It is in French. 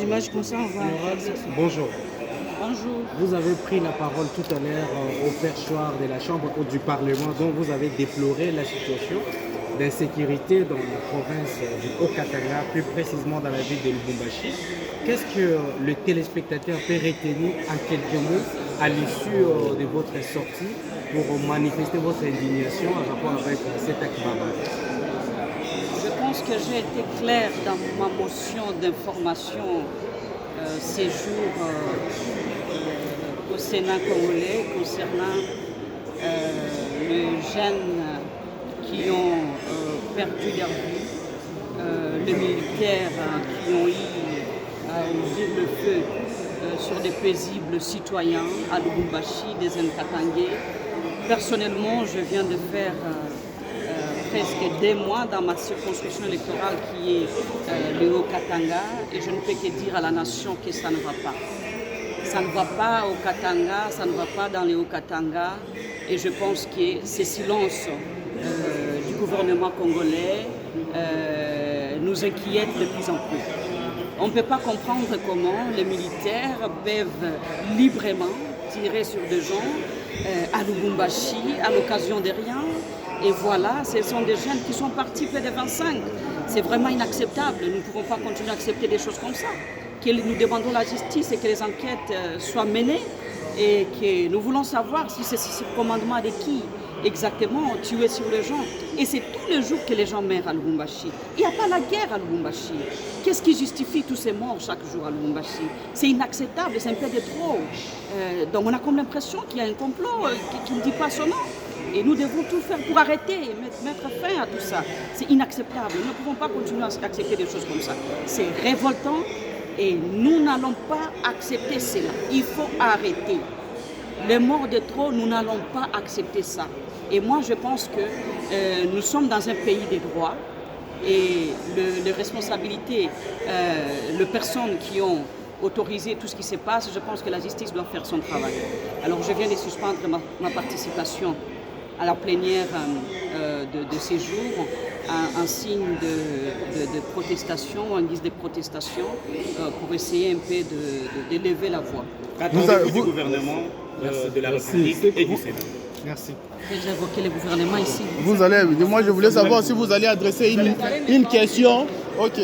images comme ça, on va... Bonjour. Bonjour. Vous avez pris la parole tout à l'heure au perchoir de la Chambre haute du Parlement, dont vous avez déploré la situation d'insécurité dans la province du Haut-Katanga, plus précisément dans la ville de Lubumbashi. Qu'est-ce que le téléspectateur peut retenir en quelques mots à l'issue de votre sortie pour manifester votre indignation en rapport avec cet acte barbare? Je pense que j'ai été claire dans ma motion d'information ces jours au Sénat congolais concernant les jeunes qui ont perdu leur vie, les militaires qui ont eu à ouvrir le feu sur des paisibles citoyens à Lubumbashi, des Nkatangais. Personnellement, je viens de faire presque 2 mois dans ma circonscription électorale qui est le Haut-Katanga et je ne peux que dire à la nation que ça ne va pas. Ça ne va pas au Katanga, ça ne va pas dans le Haut-Katanga et je pense que ce silence du gouvernement congolais nous inquiète de plus en plus. On ne peut pas comprendre comment les militaires peuvent librement tirer sur des gens à Lubumbashi à l'occasion de rien. Et voilà, ce sont des jeunes qui sont partis près de 25. C'est vraiment inacceptable. Nous ne pouvons pas continuer à accepter des choses comme ça. Que nous demandons la justice et que les enquêtes soient menées et que nous voulons savoir si c'est ce commandement de qui exactement tuer sur les gens. Et c'est tous les jours que les gens meurent à Lubumbashi. Il n'y a pas la guerre à Lubumbashi. Qu'est-ce qui justifie tous ces morts chaque jour à Lubumbashi? C'est inacceptable, c'est un peu de trop. Donc on a comme l'impression qu'il y a un complot qui ne dit pas son nom. Et nous devons tout faire pour arrêter, mettre fin à tout ça. C'est inacceptable. Nous ne pouvons pas continuer à accepter des choses comme ça. C'est révoltant et nous n'allons pas accepter cela. Il faut arrêter. Les morts de trop, nous n'allons pas accepter ça. Et moi, je pense que nous sommes dans un pays des droits et les responsabilités, les personnes qui ont autorisé tout ce qui se passe, je pense que la justice doit faire son travail. Alors, je viens de suspendre ma participation à la plénière de ces jours, un signe de protestation, en guise de protestation, pour essayer un peu d'élever la voix. Qu'attendez-vous du gouvernement de la République et du Sénat? Merci. J'ai évoqué le gouvernement ici. Moi, je voulais savoir si vous allez adresser une question. Ok.